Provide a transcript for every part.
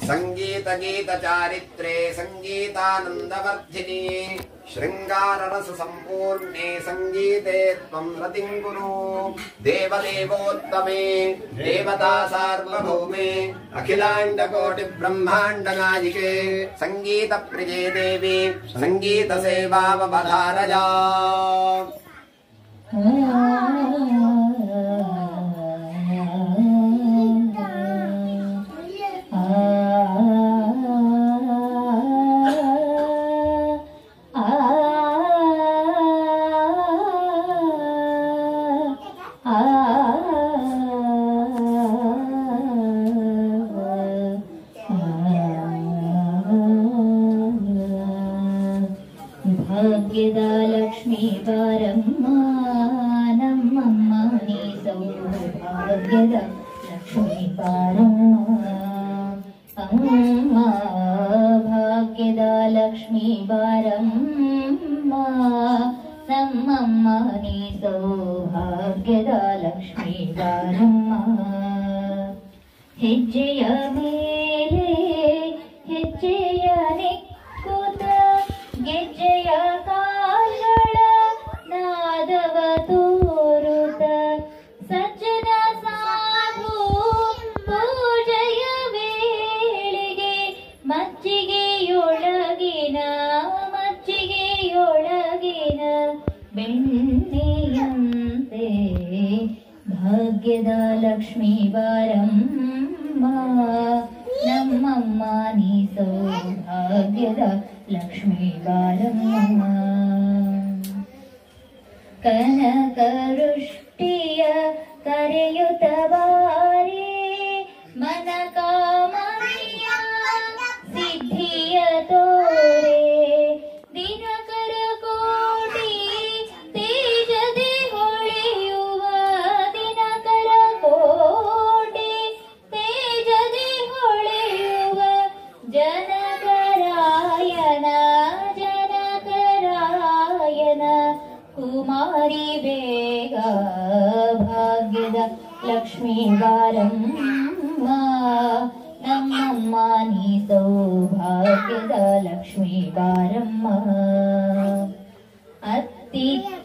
ಸಂಗೀತ ಗೀತ ಚಾರಿತ್ರೆ ಸಂಗೀತಾನಂದವರ್ಧಿನಿ ಶೃಂಗಾರರಸ ಸಂಪೂರ್ಣೆ ಸಂಗೀತೆ ತ್ವಂ ರತಿಂ ಕುರು ದೇವದೇವೋತ್ತಮೆ ದೇವತಾ ಸಾರ್ವಭೌಮೆ ಅಖಿಲಾಂಡ ಕೋಟಿ ಬ್ರಹ್ಮಾಂಡ ನಾಯಿಕೆ ಸಂಗೀತ ಪ್ರಿಯೇ ದೇವಿ ಸಂಗೀತ ಸೇವಾವಧಾರಜಾ ಭಾಗ್ಯದ ಲಕ್ಷ್ಮೀ ಬಾರಮ್ಮ ನಮ್ಮಮ್ಮ ನೀ ಸೌಭಾಗ್ಯದ ಲಕ್ಷ್ಮೀ ಬಾರಮ್ಮ ಅಮ್ಮ ಭಾಗ್ಯದ ಲಕ್ಷ್ಮೀ ಬಾರಮ್ಮ ನಮ್ಮಮ್ಮ ನೀ ಸೌಭಾಗ್ಯದ ಲಕ್ಷ್ಮೀ ಬಾರಮ್ಮ ಹೆಜ್ಜೆಯ ಮೇಲೆ ಹೆಜ್ಜೆಯ ನಿಕ್ಕುತ ಗೆಜ್ಜೆಯ ಕಾಲ್ಗಳ ನಾದವ ತೋರುತ ಸಜ್ಜನ ಸಾಧು ಪೂಜೆಯ ವೇಳೆಗೆ ಮಜ್ಜಿಗೆಯೊಳಗಿನ ಬೆಣ್ಣೆಯಂತೆ ಭಾಗ್ಯದ ಲಕ್ಷ್ಮೀ ಬಾರಮ್ಮ ನಮ್ಮಮ್ಮ ನೀ ಸೌಭಾಗ್ಯದ ಲಕ್ಷ್ಮೀ ಬಾರಮ್ಮ ಕನಕ ವೃಷ್ಟಿಯ ಕರೆಯುತ್ತ ಬಾರಿ ಮನ ಕಾಮನೆಯ ಸಿದ್ಧಿಯ ತೋರೆ ದಿನಕರ ಕೋಟಿ ತೇಜದೆ ಹೊಳೆಯುವ ದಿನಕರ ಕೋಟಿ ತೇಜದೆ ಹೊಳೆಯುವ ಜನಕರಾಯನ ಕುಮಾರಿ ಬೇಗ ಭಾಗ್ಯದ ಲಕ್ಷ್ಮೀ ಬಾರಮ್ಮ ನಮ್ಮಮ್ಮ ನೀ ಸೌಭಾಗ್ಯದ ಲಕ್ಷ್ಮೀ ಬಾರಮ್ಮ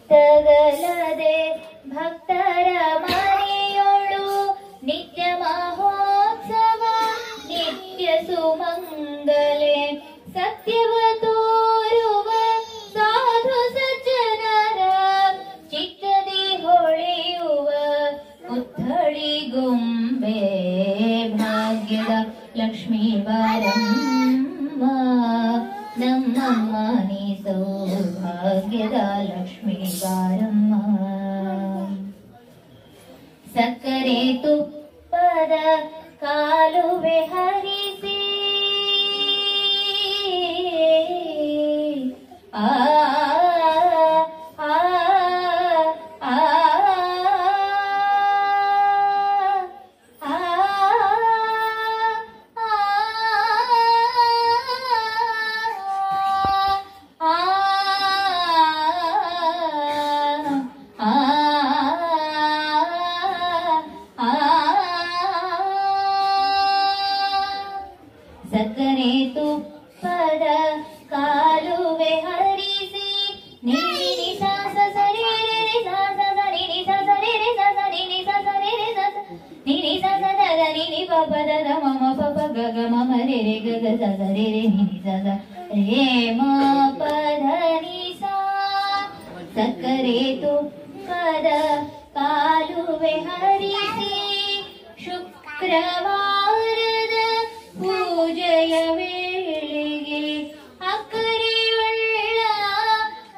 ಅತ್ತಿತ್ತಗಲದೆ ಭಕ್ತರ ಮನೆಯೊಳು ನಿತ್ಯ ಮಹೋತ್ಸವ ನಿತ್ಯ ಸುಮಂಗಲೆ ಸತ್ಯವ ತೋರುವ ಸಾಧು ಸಜ್ಜನರ ಚಿತ್ತದಿ ಹೊಳೆಯುವ ಪುತ್ಥಳಿ ಗೊಂಬೆ ಭಾಗ್ಯದ ಲಕ್ಷ್ಮೀ ಬಾರಮ್ಮ ನಮ್ಮಮ್ಮ ನೀ ಸೌಭಾಗ್ಯದ ಲಕ್ಷ್ಮೀ ಬಾರಮ್ಮ ಸಕ್ಕರೆ ತುಪ್ಪದ ಕಾಲುವೆ ಹರಿಸಿ ಆ ಸಕ್ಕರೆ ತುಪ್ಪದ ಕಾಲುವೆ ಹರಿಸಿ ನೀನಿ ಸಾಸ ಸರಿ ರೆ ಸಾಸ ಸರಿ ನಿ ಸಾಸ ರೆ ರೆ ಸಾಸ ನೀನಿ ಸಾಸ ರೆ ರೆ ಸಾಸ ನೀನಿ ಸಾಸ ದ ನೀನಿ ಪಪ ದ ಮಮ ಪಪ ಗಗ ಮಮ ರೆ ರೆ ಗಗ ಸಾಸ ರೆ ರೆ ನೀನಿ ಸಾಸ ರೇ ಮ ಪ ಧ ನಿ ಸಾ ಸಕ್ಕರೆ ತುಪ್ಪದ ಕಾಲುವೆ ಹರಿಸಿ ಶುಕ್ರವಾರದ ಪೂಜೆಯ ವೇಳೆಗೆ ಅಕ್ಕರೆಯುಳ್ಳ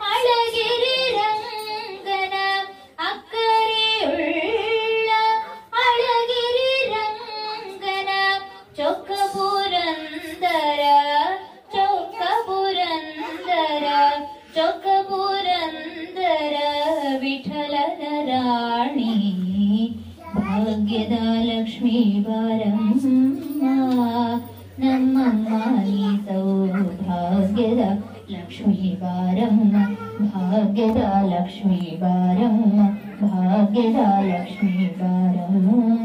ಅಳಗಿರಿ ರಂಗನ ಅಕ್ಕರೆಯುಳ್ಳ ಅಳಗಿರಿ ರಂಗನ ಚೊಕ್ಕ ಪುರಂದರ ವಿಠಲನ ರಾಣಿ ಭಾಗ್ಯದ ಲಕ್ಷ್ಮೀ ಬಾರಮ್ಮ ನಮ್ಮಮ್ಮ ನೀ ಸೌಭಾಗ್ಯದ ಲಕ್ಷ್ಮೀ ಬಾರಮ್ಮ ಭಾಗ್ಯದ ಲಕ್ಷ್ಮೀ ಬಾರಮ್ಮ ಭಾಗ್ಯದ ಲಕ್ಷ್ಮೀ ಬಾರಮ್ಮ